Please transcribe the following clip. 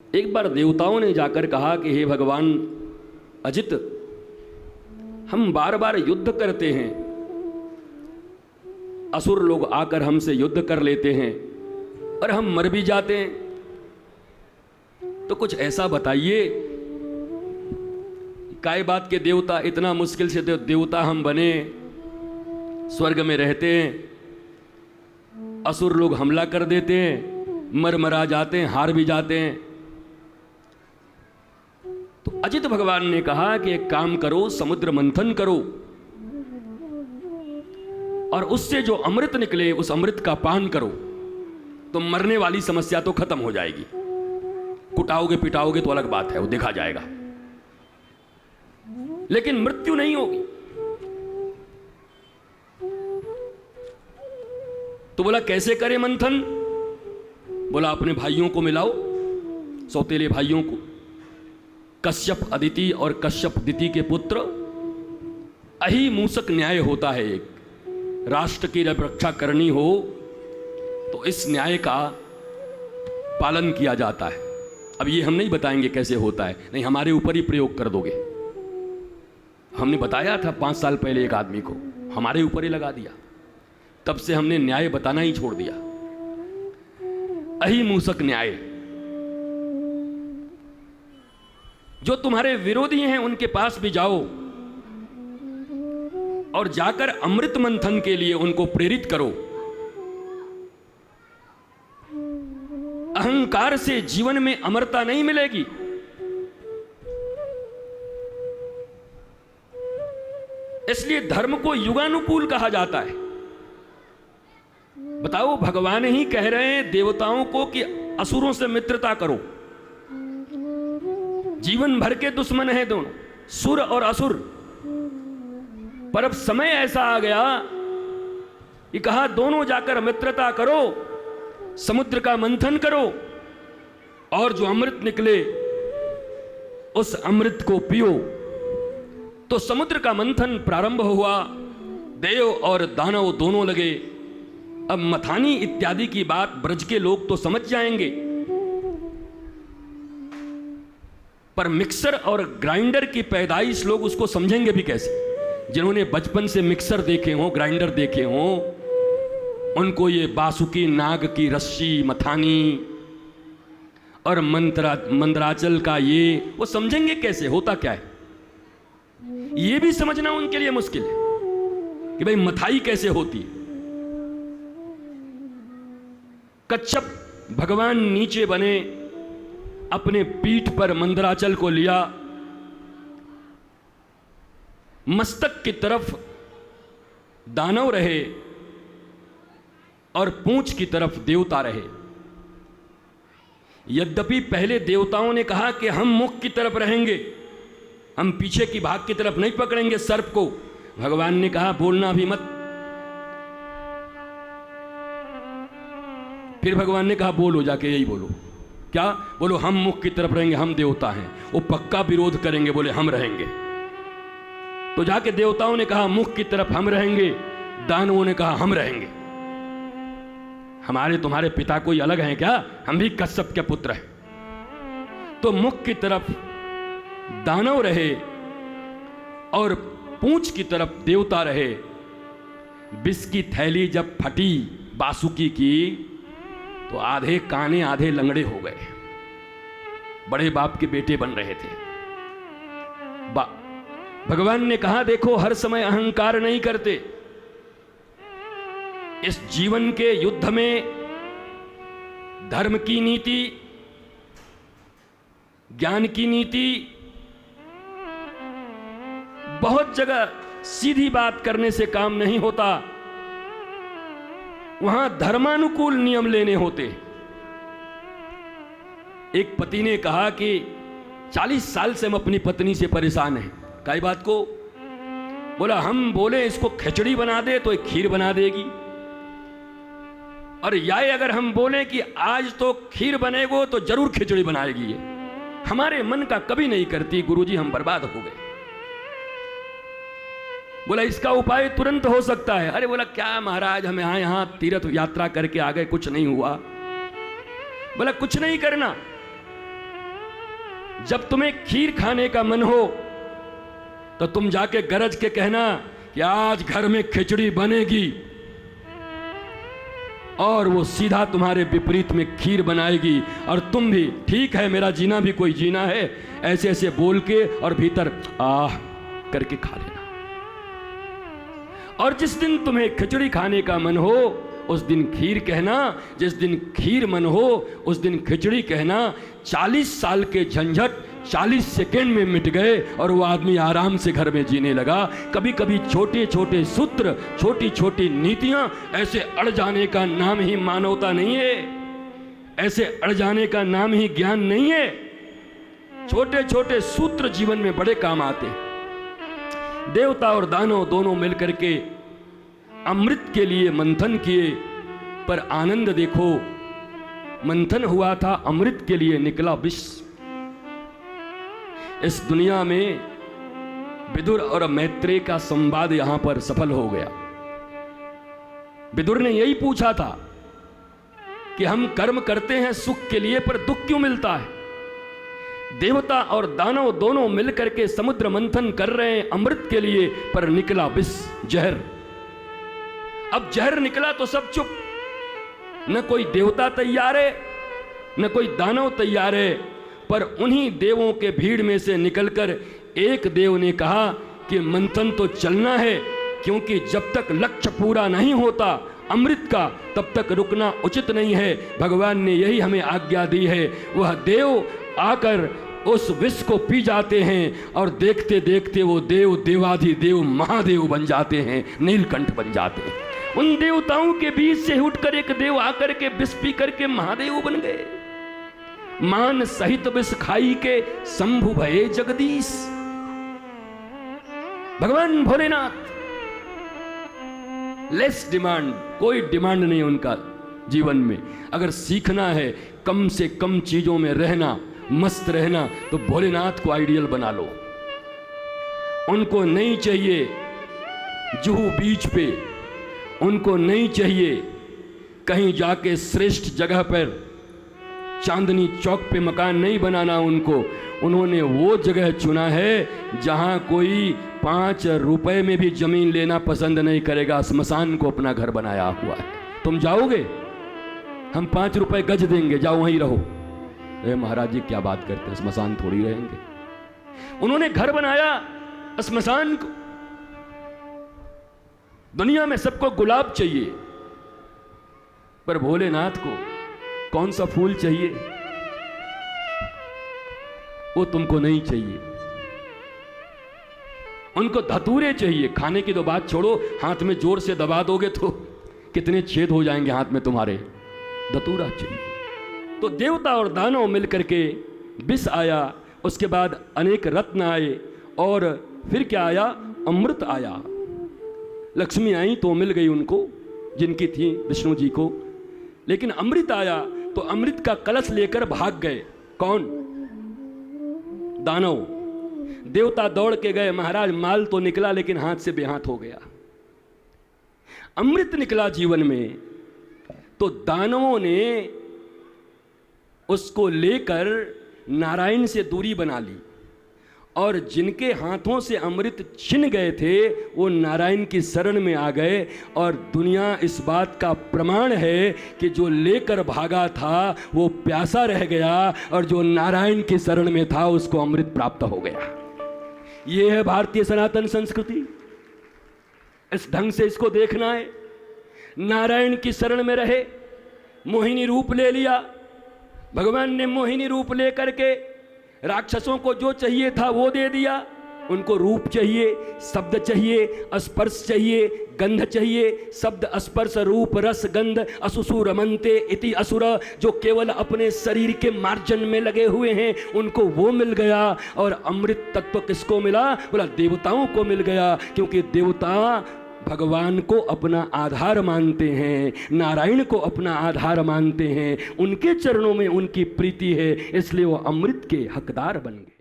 एक बार देवताओं ने जाकर कहा कि हे भगवान अजित, हम बार बार युद्ध करते हैं, असुर लोग आकर हमसे युद्ध कर लेते हैं और हम मर भी जाते हैं, तो कुछ ऐसा बताइए। काय बात के देवता, इतना मुश्किल से देवता हम बने, स्वर्ग में रहते हैं, असुर लोग हमला कर देते हैं, मरा जाते हैं, हार भी जाते हैं। तो अजित भगवान ने कहा कि एक काम करो, समुद्र मंथन करो और उससे जो अमृत निकले उस अमृत का पान करो, तो मरने वाली समस्या तो खत्म हो जाएगी। कुटाओगे पिटाओगे तो अलग बात है, वो देखा जाएगा, लेकिन मृत्यु नहीं होगी। तो बोला कैसे करें मंथन? बोला अपने भाइयों को मिलाओ, सौतेले भाइयों को, कश्यप अदिति और कश्यप दिति के पुत्र। अहिमूसक न्याय होता है एक, राष्ट्र की जब रक्षा करनी हो तो इस न्याय का पालन किया जाता है। अब ये हम नहीं बताएंगे कैसे होता है, नहीं हमारे ऊपर ही प्रयोग कर दोगे। हमने बताया था 5 साल पहले एक आदमी को, हमारे ऊपर ही लगा दिया, तब से हमने न्याय बताना ही छोड़ दिया। अहिमूसक न्याय, जो तुम्हारे विरोधी हैं उनके पास भी जाओ और जाकर अमृत मंथन के लिए उनको प्रेरित करो। अहंकार से जीवन में अमरता नहीं मिलेगी। इसलिए धर्म को युगानुकूल कहा जाता है। बताओ, भगवान ही कह रहे हैं देवताओं को कि असुरों से मित्रता करो। जीवन भर के दुश्मन हैं दोनों, सुर और असुर। पर अब समय ऐसा आ गया कि कहा दोनों जाकर मित्रता करो, समुद्र का मंथन करो और जो अमृत निकले उस अमृत को पियो। तो समुद्र का मंथन प्रारंभ हुआ, देव और दानव दोनों लगे। अब मथानी इत्यादि की बात ब्रज के लोग तो समझ जाएंगे, पर मिक्सर और ग्राइंडर की पैदाइश लोग उसको समझेंगे भी कैसे? जिन्होंने बचपन से मिक्सर देखे हों, ग्राइंडर देखे हों, उनको ये बासुकी नाग की रस्सी, मथानी और मंदराचल का ये वो समझेंगे कैसे, होता क्या है? ये भी समझना उनके लिए मुश्किल है कि भाई मथाई कैसे होती है। कच्छप भगवान नीचे बने, अपने पीठ पर मंदराचल को लिया, मस्तक की तरफ दानव रहे और पूंछ की तरफ देवता रहे। यद्यपि पहले देवताओं ने कहा कि हम मुख की तरफ रहेंगे, हम पीछे की भाग की तरफ नहीं पकड़ेंगे सर्प को। भगवान ने कहा बोलना भी मत। फिर भगवान ने कहा बोलो, जाके यही बोलो। क्या बोलो? हम मुख की तरफ रहेंगे, हम देवता हैं। वो पक्का विरोध करेंगे, बोले हम रहेंगे। तो जाके देवताओं ने कहा मुख की तरफ हम रहेंगे, दानवों ने कहा हम रहेंगे। हमारे तुम्हारे पिता कोई अलग हैं क्या? हम भी कश्यप के पुत्र हैं। तो मुख की तरफ दानव रहे और पूंछ की तरफ देवता रहे। विष की थैली जब फटी बासुकी की तो आधे काने आधे लंगड़े हो गए। बड़े बाप के बेटे बन रहे थे। भगवान ने कहा देखो, हर समय अहंकार नहीं करते। इस जीवन के युद्ध में धर्म की नीति, ज्ञान की नीति, बहुत जगह सीधी बात करने से काम नहीं होता, वहां धर्मानुकूल नियम लेने होते। एक पति ने कहा कि 40 साल से हम अपनी पत्नी से परेशान हैं। काई बात को? बोला हम बोले इसको खिचड़ी बना दे तो एक खीर बना देगी, और या अगर हम बोले कि आज तो खीर बनेगो तो जरूर खिचड़ी बनाएगी। ये हमारे मन का कभी नहीं करती। गुरुजी हम बर्बाद हो गए। बोला इसका उपाय तुरंत हो सकता है। अरे बोला क्या महाराज, हम यहां तीर्थ यात्रा करके आ गए, कुछ नहीं हुआ। बोला कुछ नहीं करना, जब तुम्हें खीर खाने का मन हो तो तुम जाके गरज के कहना कि आज घर में खिचड़ी बनेगी, और वो सीधा तुम्हारे विपरीत में खीर बनाएगी, और तुम भी ठीक है मेरा जीना भी कोई जीना है ऐसे ऐसे बोल के और भीतर आह करके खा लेना। और जिस दिन तुम्हें खिचड़ी खाने का मन हो उस दिन खीर कहना, जिस दिन खीर मन हो उस दिन खिचड़ी कहना। 40 साल के झंझट 40 सेकेंड में मिट गए और वो आदमी आराम से घर में जीने लगा। कभी कभी छोटे छोटे सूत्र, छोटी छोटी नीतियां, ऐसे अड़ जाने का नाम ही मानवता नहीं है, ऐसे अड़ जाने का नाम ही ज्ञान नहीं है। छोटे छोटे सूत्र जीवन में बड़े काम आते हैं। देवता और दानव दोनों मिलकर के अमृत के लिए मंथन किए, पर आनंद देखो, मंथन हुआ था अमृत के लिए, निकला विष। इस दुनिया में विदुर और मैत्रेय का संवाद यहां पर सफल हो गया। विदुर ने यही पूछा था कि हम कर्म करते हैं सुख के लिए, पर दुख क्यों मिलता है। देवता और दानव दोनों मिलकर के समुद्र मंथन कर रहे हैं अमृत के लिए, पर निकला विष, जहर। अब जहर निकला तो सब चुप, न कोई देवता तैयार है न कोई दानव तैयार है। पर उन्हीं देवों के भीड़ में से निकलकर एक देव ने कहा कि मंथन तो चलना है, क्योंकि जब तक लक्ष्य पूरा नहीं होता अमृत का तब तक रुकना उचित नहीं है। भगवान ने यही हमें आज्ञा दी है। वह देव आकर उस विष को पी जाते हैं और देखते देखते वो देव देवाधिदेव महादेव बन जाते हैं, नीलकंठ बन जाते हैं। उन देवताओं के बीच से उठकर एक देव आकर के विष पी करके महादेव बन गए। मान सहित विष खाई के शंभु भये जगदीश। भगवान भोलेनाथ लेस डिमांड, कोई डिमांड नहीं उनका जीवन में। अगर सीखना है कम से कम चीजों में रहना, मस्त रहना, तो भोलेनाथ को आइडियल बना लो। उनको नहीं चाहिए जुहू बीच पे, उनको नहीं चाहिए कहीं जाके श्रेष्ठ जगह पर चांदनी चौक पे मकान नहीं बनाना उनको। उन्होंने वो जगह चुना है जहां कोई 5 रुपए में भी जमीन लेना पसंद नहीं करेगा। स्मशान को अपना घर बनाया हुआ है। तुम जाओगे, हम 5 रुपए गज देंगे, जाओ वहीं रहो। अरे महाराज जी क्या बात करते हैं, स्मशान थोड़ी रहेंगे। उन्होंने घर बनाया स्मशान को। दुनिया में सबको गुलाब चाहिए, पर भोलेनाथ को कौन सा फूल चाहिए, वो तुमको नहीं चाहिए। उनको धतूरे चाहिए। खाने की तो बात छोड़ो, हाथ में जोर से दबा दोगे तो कितने छेद हो जाएंगे हाथ में तुम्हारे। धतूरा चाहिए। तो देवता और दानव मिलकर के विष आया, उसके बाद अनेक रत्न आए, और फिर क्या आया, अमृत आया। लक्ष्मी आई तो मिल गई उनको जिनकी थी विष्णु जी को, लेकिन अमृत आया तो अमृत का कलश लेकर भाग गए। कौन? दानव। देवता दौड़ के गए, महाराज माल तो निकला लेकिन हाथ से बेहाथ हो गया। अमृत निकला जीवन में, तो दानवों ने उसको लेकर नारायण से दूरी बना ली, और जिनके हाथों से अमृत छिन गए थे वो नारायण की शरण में आ गए। और दुनिया इस बात का प्रमाण है कि जो लेकर भागा था वो प्यासा रह गया, और जो नारायण की शरण में था उसको अमृत प्राप्त हो गया। ये है भारतीय सनातन संस्कृति। इस ढंग से इसको देखना है। नारायण की शरण में रहे, मोहिनी रूप ले लिया। भगवान ने मोहिनी रूप लेकर के राक्षसों को जो चाहिए था वो दे दिया। उनको रूप चाहिए, शब्द चाहिए, स्पर्श चाहिए, गंध चाहिए। शब्द स्पर्श रूप रस गंध असुसु रमन्ते इति असुर, जो केवल अपने शरीर के मार्जन में लगे हुए हैं उनको वो मिल गया। और अमृत तत्व किसको मिला? बोला देवताओं को मिल गया, क्योंकि देवता भगवान को अपना आधार मानते हैं, नारायण को अपना आधार मानते हैं, उनके चरणों में उनकी प्रीति है, इसलिए वो अमृत के हकदार बन गए।